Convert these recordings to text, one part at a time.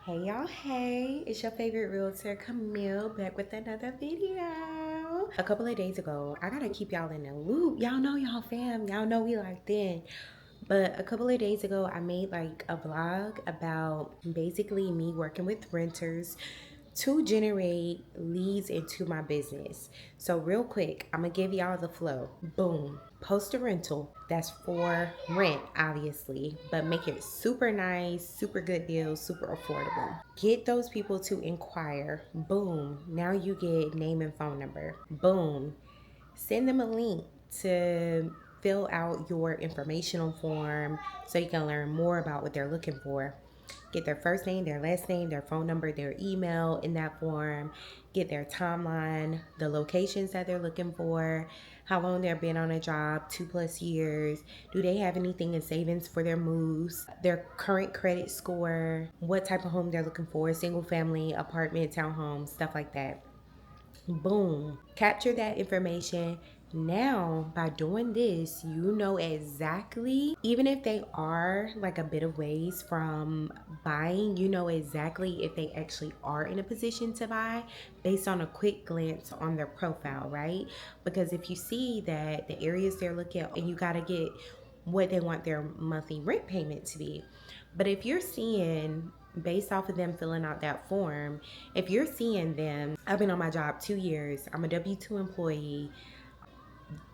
Hey y'all, hey, it's your favorite realtor Camille back with another video. A couple of days ago, I gotta keep y'all in the loop. Y'all know y'all fam, y'all know we locked in. But a couple of days ago, I made like a vlog about basically me working with renters to generate leads into my business. So real quick, I'm gonna give y'all the flow. Boom. Post a rental that's for rent, obviously, but make it super nice, super good deal, super affordable. Get those people to inquire. Boom. Now you get name and phone number. Boom. Send them a link to fill out your informational form so you can learn more about what they're looking for. Get their first name, their last name, their phone number, their email in that form. Get their timeline, the locations that they're looking for, how long they've been on a job, 2+ years. Do they have anything in savings for their moves? Their current credit score, what type of home they're looking for, single family, apartment, townhome, stuff like that. Boom. Capture that information. Now, by doing this, you know exactly, even if they are like a bit of ways from buying, you know exactly if they actually are in a position to buy based on a quick glance on their profile, right? Because if you see that the areas they're looking at, and you got to get what they want their monthly rent payment to be. But if you're seeing based off of them filling out that form, if you're seeing them, I've been on my job 2 years, I'm a W-2 employee,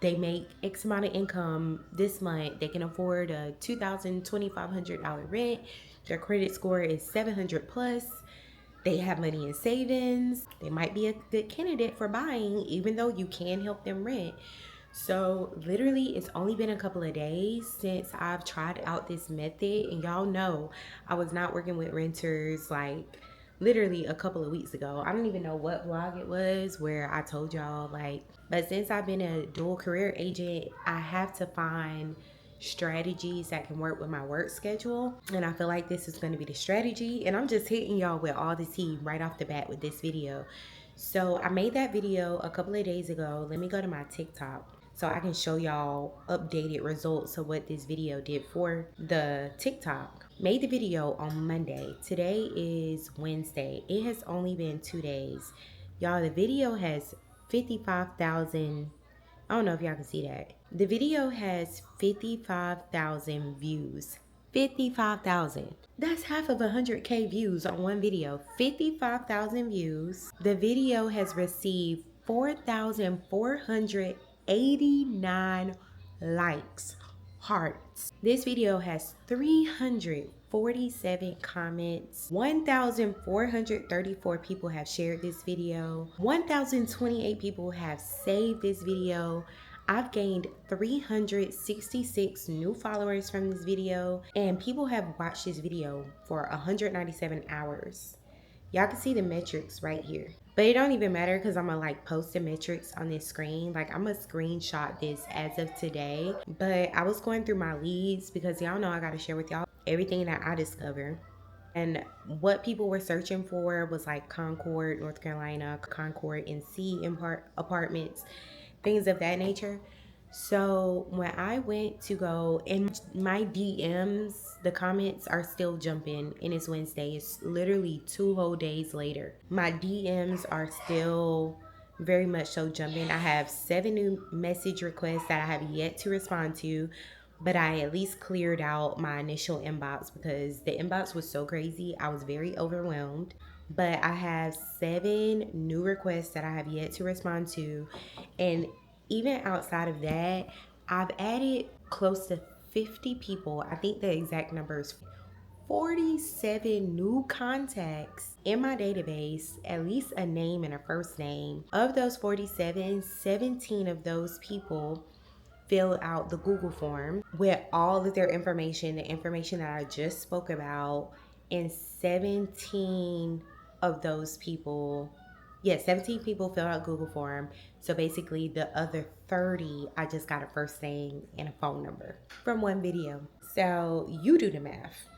they make X amount of income this month, they can afford a $2,000, $2,500 rent, their credit score is 700 plus, they have money in savings, they might be a good candidate for buying, even though you can help them rent. So literally it's only been a couple of days since I've tried out this method, and y'all know I was not working with renters like literally a couple of weeks ago. I don't even know what vlog it was where I told y'all like, but since I've been a dual career agent, I have to find strategies that can work with my work schedule, and I feel like this is going to be the strategy, and I'm just hitting y'all with all the tea right off the bat with this video. So I made that video a couple of days ago. Let me go to my TikTok so I can show y'all updated results of what this video did for the TikTok. Made the video on Monday. Today is Wednesday. It has only been 2 days. Y'all, the video has 55,000. I don't know if y'all can see that. The video has 55,000 views. 55,000. That's half of 100K views on one video. 55,000 views. The video has received 4,489 likes, hearts. This video has 347 comments. 1,434 people have shared this video. 1,028 people have saved this video. I've gained 366 new followers from this video, and people have watched this video for 197 hours. Y'all can see the metrics right here. But it don't even matter because I'm gonna like post the metrics on this screen. Like I'm gonna screenshot this as of today. But I was going through my leads because y'all know I gotta share with y'all everything that I discover. And what people were searching for was like Concord, North Carolina, Concord NC apartments, things of that nature. So when I went to go in my DMs, the comments are still jumping, and it's Wednesday. It's literally 2 whole days later. My DMs are still very much so jumping. I have 7 new message requests that I have yet to respond to, but I at least cleared out my initial inbox because the inbox was so crazy. I was very overwhelmed. But I have 7 new requests that I have yet to respond to, and even outside of that, I've added close to 50 people. I think the exact number is 47 new contacts in my database, at least a name and a first name. Of those 47, 17 of those people fill out the Google form with all of their information, the information that I just spoke about, and 17 of those people, 17 people fill out Google form. So basically the other 30, I just got a first name and a phone number from one video. So you do the math.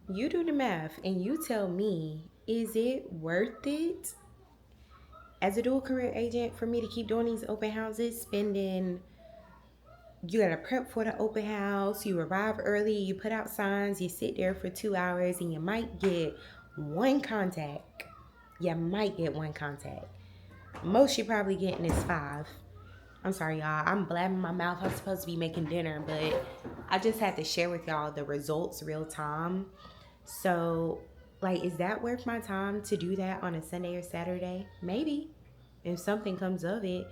You do the math and you tell me, is it worth it as a dual career agent for me to keep doing these open houses, spending You gotta prep for the open house. You arrive early, you put out signs, you sit there for 2 hours, and you might get one contact. You might get one contact. Most you're probably getting is 5. I'm sorry, y'all. I'm blabbing my mouth. I'm supposed to be making dinner, but I just had to share with y'all the results real time. So, like, is that worth my time to do that on a Sunday or Saturday? Maybe, if something comes of it.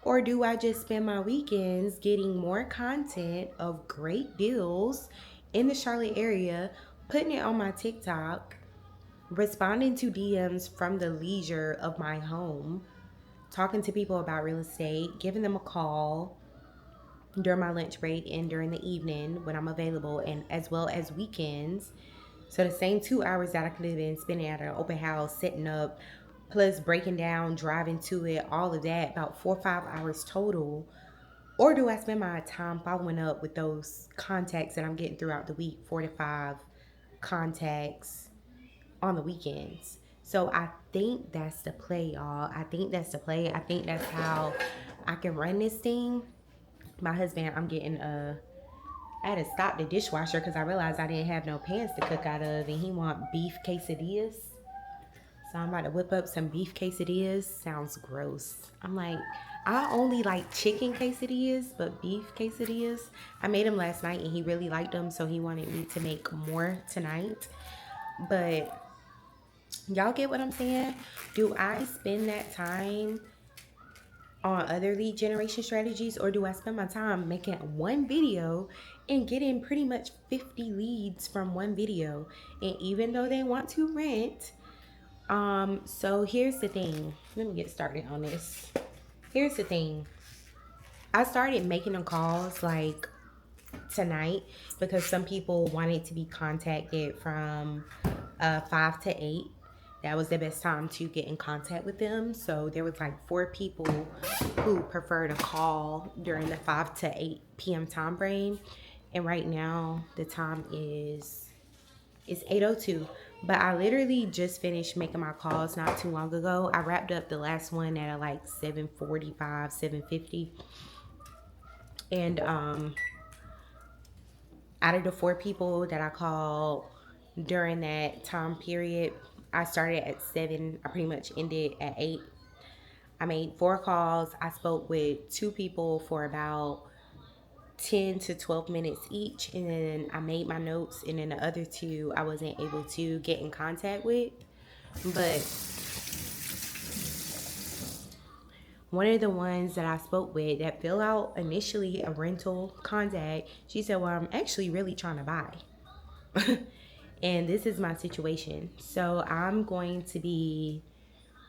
Or do I just spend my weekends getting more content of great deals in the Charlotte area, putting it on my TikTok, responding to DMs from the leisure of my home, talking to people about real estate, giving them a call during my lunch break and during the evening when I'm available, and as well as weekends. So the same 2 hours that I could have been spending at an open house, setting up, plus breaking down, driving to it, all of that, about 4 or 5 hours total. Or do I spend my time following up with those contacts that I'm getting throughout the week, 4 to 5 contacts on the weekends? So I think that's the play, y'all. I think that's the play. I think that's how I can run this thing. My husband, I had to stop the dishwasher because I realized I didn't have no pans to cook out of, and he want beef quesadillas. So I'm about to whip up some beef quesadillas. Sounds gross. I'm like, I only like chicken quesadillas, but beef quesadillas, I made them last night and he really liked them, so he wanted me to make more tonight. But y'all get what I'm saying? Do I spend that time on other lead generation strategies, or do I spend my time making one video and getting pretty much 50 leads from one video? And even though they want to rent, so here's the thing. Let me get started on this. Here's the thing. I started making them calls like tonight because some people wanted to be contacted from 5 to 8. That was the best time to get in contact with them. So there was like 4 people who preferred a call during the 5 to 8 p.m. time frame. And right now the time is 8:02. But I literally just finished making my calls not too long ago. I wrapped up the last one at like 7:45, 7:50. And out of the 4 people that I called during that time period, I started at 7. I pretty much ended at 8. I made 4 calls. I spoke with 2 people for about 10 to 12 minutes each, and then I made my notes, and then the other 2 I wasn't able to get in contact with. But one of the ones that I spoke with that filled out initially a rental contact, she said, well, I'm actually really trying to buy. And this is my situation. So I'm going to be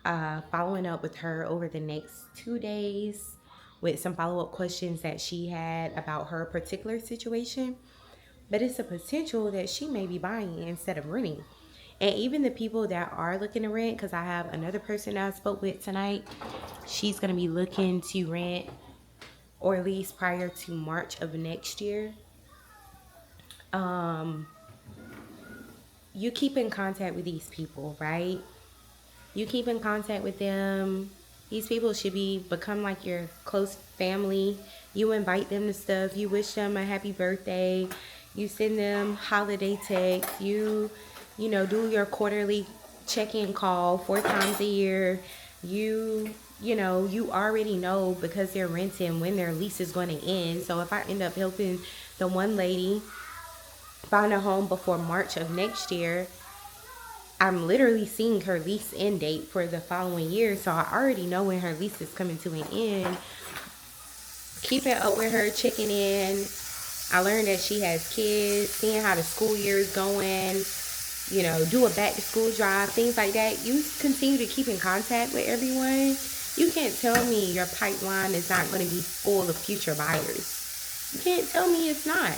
following up with her over the next 2 days with some follow-up questions that she had about her particular situation. But it's a potential that she may be buying instead of renting. And even the people that are looking to rent, because I have another person that I spoke with tonight, she's going to be looking to rent or at least prior to March of next year. You keep in contact with these people, right? You keep in contact with them. These people should become like your close family. You invite them to stuff. You wish them a happy birthday. You send them holiday texts. Do your quarterly check-in call 4 times a year. You already know because they're renting when their lease is going to end. So if I end up helping the one lady find a home before March of next year, I'm literally seeing her lease end date for the following year. So I already know when her lease is coming to an end. Keeping up with her, checking in. I learned that she has kids, seeing how the school year is going, do a back to school drive, things like that. You continue to keep in contact with everyone. You can't tell me your pipeline is not going to be full of future buyers. You can't tell me it's not.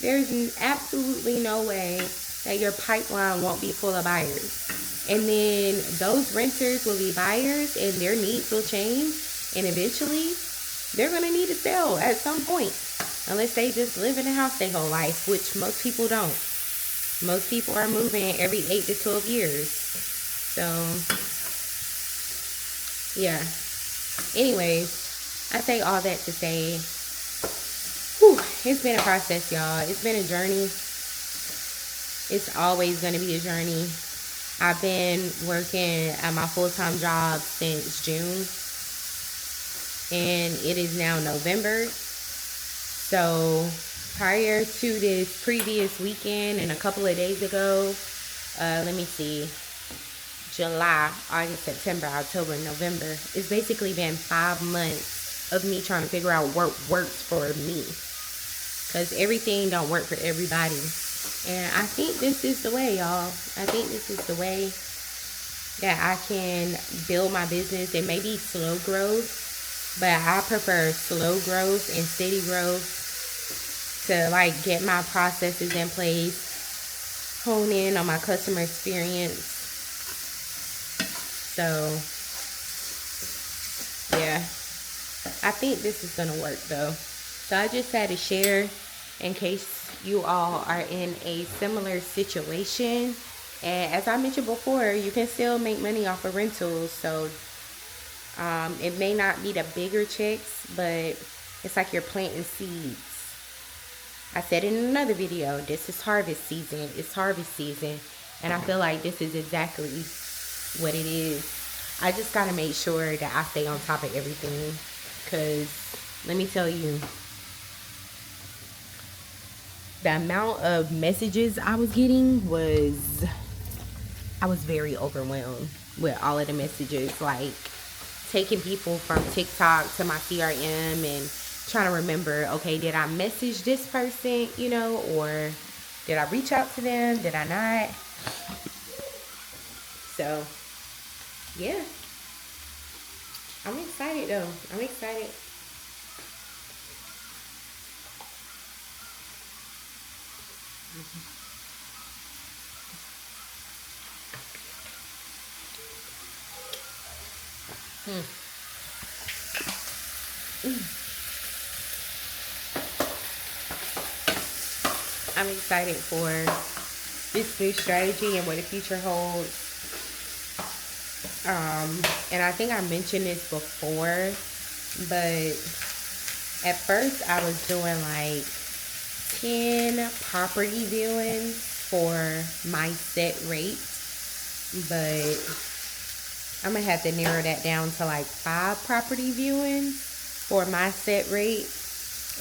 There's absolutely no way that your pipeline won't be full of buyers. And then those renters will be buyers and their needs will change. And eventually, they're going to need to sell at some point. Unless they just live in a house their whole life, which most people don't. Most people are moving every 8 to 12 years. So, yeah. Anyways, I say all that to say, it's been a process, y'all. It's been a journey. It's always going to be a journey. I've been working at my full-time job since June, and it is now November. So prior to this previous weekend and a couple of days ago, let me see, July, August, September, October, November, it's basically been 5 months of me trying to figure out what works for me, because everything don't work for everybody. And I think this is the way, y'all. I think this is the way that I can build my business. It may be slow growth, but I prefer slow growth and steady growth to like get my processes in place, hone in on my customer experience. So yeah, I think this is gonna work though. So I just had to share in case you all are in a similar situation. And as I mentioned before, you can still make money off of rentals. So it may not be the bigger checks, but it's like you're planting seeds. I said in another video, this is harvest season. It's harvest season. And I feel like this is exactly what it is. I just gotta make sure that I stay on top of everything, because let me tell you, the amount of messages I was getting was, I was very overwhelmed with all of the messages, like taking people from TikTok to my CRM and trying to remember, okay, did I message this person, you know, or did I reach out to them? Did I not? So yeah, I'm excited though. I'm excited. I'm excited for this new strategy and what the future holds. And I think I mentioned this before, but at first I was doing like 10 property viewings for my set rate, but I'm gonna have to narrow that down to like 5 property viewings for my set rate.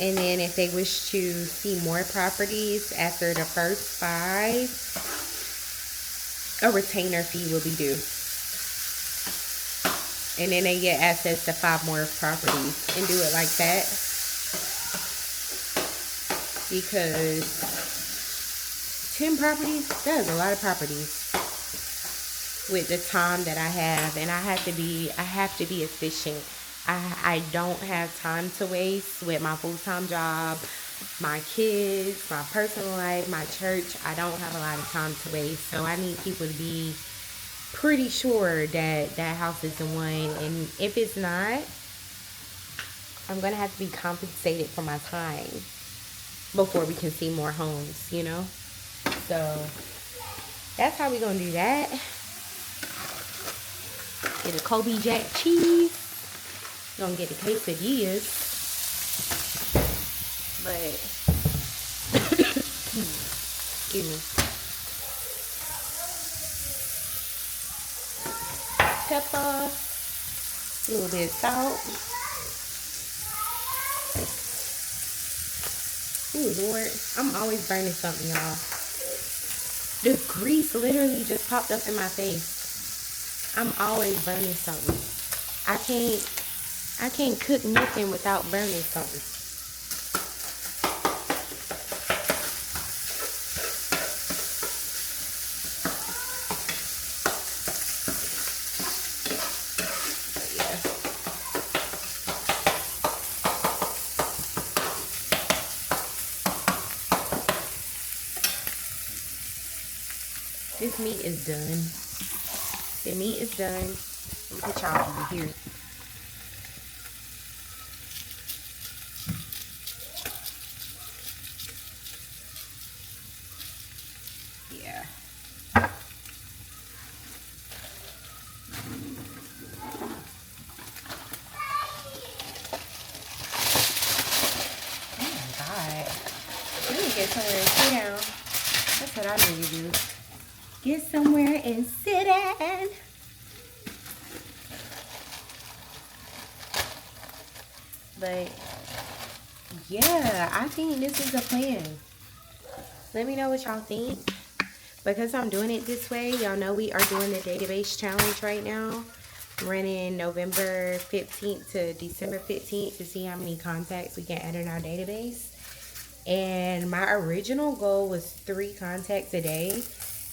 And then if they wish to see more properties after the first 5, a retainer fee will be due. And then they get access to 5 more properties, and do it like that. Because 10 properties, that is a lot of properties with the time that I have. And I have to be efficient. I don't have time to waste with my full-time job, my kids, my personal life, my church. I don't have a lot of time to waste. So I need people to be pretty sure that that house is the one. And if it's not, I'm gonna have to be compensated for my time before we can see more homes, you know. So that's how we're gonna do that. Get a Kobe Jack cheese. Gonna get a quesadillas. But excuse me. Pepper, a little bit of salt. Ooh, Lord, I'm always burning something, y'all. The grease literally just popped up in my face. I'm always burning something. I can't cook nothing without burning something. This meat is done. The meat is done. Let me put y'all over here. Yeah. Oh my God. get somewhere and sit in. But yeah, I think this is a plan. Let me know what y'all think. Because I'm doing it this way, y'all know we are doing the database challenge right now. Running November 15th to December 15th to see how many contacts we can add in our database. And my original goal was 3 contacts a day.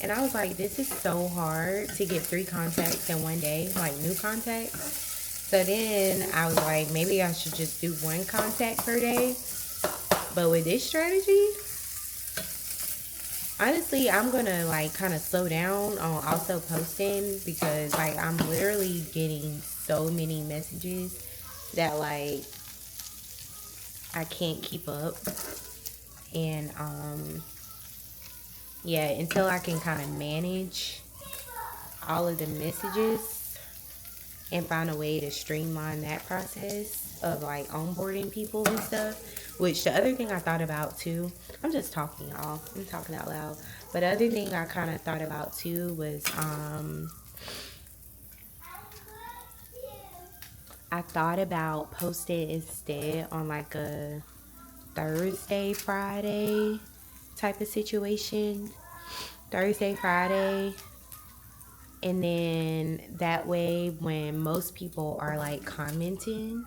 And I was like, this is so hard to get 3 contacts in one day, like new contacts. So then I was like, maybe I should just do 1 contact per day. But with this strategy, honestly, I'm gonna like kind of slow down on also posting, because like I'm literally getting so many messages that like I can't keep up. And yeah, until I can kind of manage all of the messages and find a way to streamline that process of like onboarding people and stuff. Which the other thing I thought about too, I'm just talking, y'all, I'm talking out loud, but the other thing I kind of thought about too was I thought about posting instead on like a Thursday, Friday type of situation. Thursday, Friday. And then that way when most people are like commenting,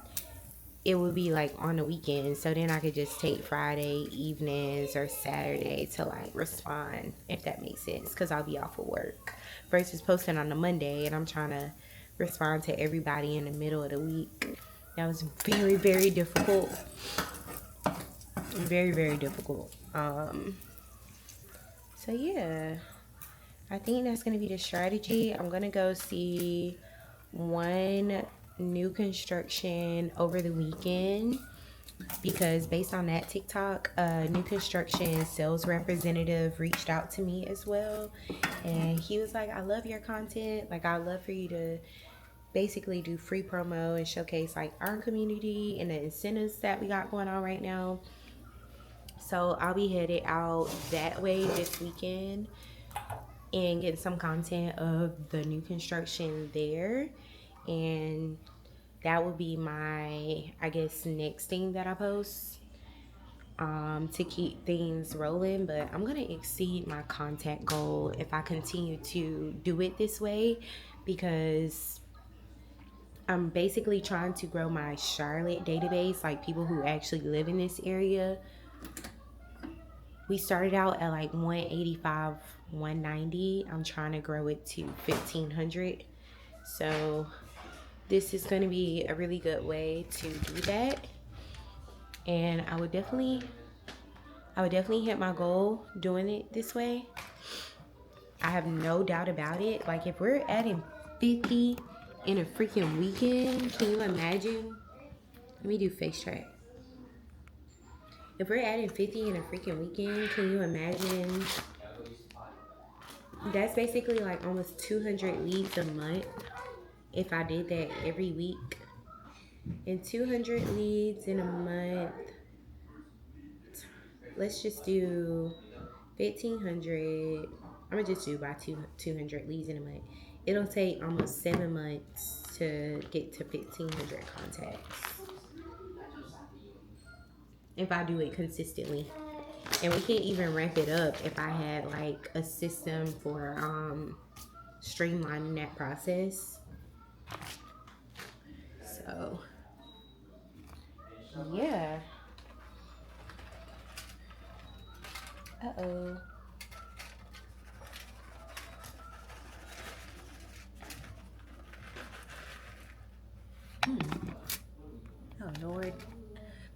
it would be like on the weekend. So then I could just take Friday evenings or Saturday to like respond, if that makes sense. Because I'll be off of work. Versus posting on a Monday and I'm trying to respond to everybody in the middle of the week. That was very, very difficult. Very, very difficult. So yeah, I think that's going to be the strategy. I'm going to go see one new construction over the weekend, because based on that TikTok, new construction sales representative reached out to me as well. And he was like, I love your content. Like, I'd love for you to basically do free promo and showcase like our community and the incentives that we got going on right now. So I'll be headed out that way this weekend and get some content of the new construction there. And that would be my, I guess, next thing that I post to keep things rolling. But I'm going to exceed my contact goal if I continue to do it this way, because I'm basically trying to grow my Charlotte database, like people who actually live in this area. We started out at like 185, 190. I'm trying to grow it to 1,500. So this is going to be a really good way to do that. And I would definitely hit my goal doing it this way. I have no doubt about it. Like, if we're adding 50 in a freaking weekend, can you imagine? Let me do face track. If we're adding 50 in a freaking weekend, can you imagine? That's basically like almost 200 leads a month if I did that every week. And 200 leads in a month, let's just do 1,500. I'm gonna just do by 200 leads in a month. It'll take almost 7 months to get to 1,500 contacts if I do it consistently. And we can't even ramp it up if I had like a system for streamlining that process. So yeah. Uh-oh. Oh Lord.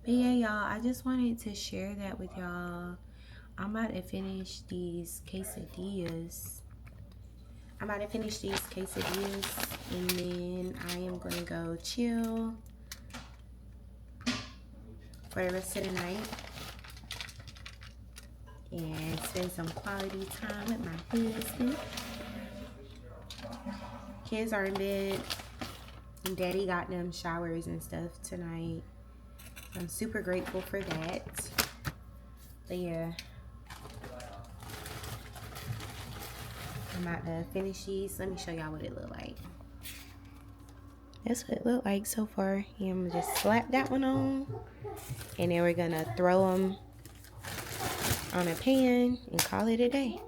But yeah, y'all, I just wanted to share that with y'all. I'm about to finish these quesadillas. And then I am gonna go chill for the rest of the night and spend some quality time with my husband. Kids are in bed. Daddy got them showers and stuff tonight. I'm super grateful for that. But yeah. I'm about to finish these. Let me show y'all what it look like. That's what it look like so far. And I'm gonna just slap that one on, and then we're gonna throw them on a pan and call it a day.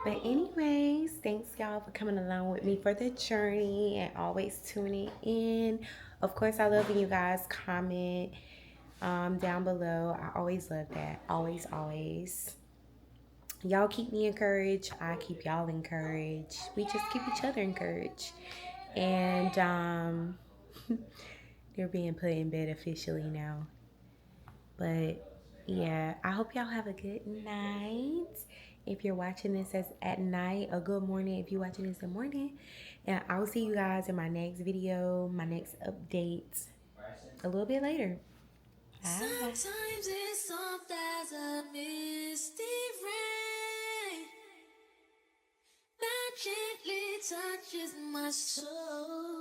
But anyways, thanks y'all for coming along with me for the journey and always tuning in. Of course, I love when you guys comment down below. I always love that. Always, always. Y'all keep me encouraged. I keep y'all encouraged. We just keep each other encouraged. And they're being put in bed officially now. But yeah, I hope y'all have a good night. If you're watching this as at night, a good morning if you're watching this in the morning. And I'll see you guys in my next video, my next update a little bit later. Bye. Sometimes it's soft as a misty rain that gently touches my soul.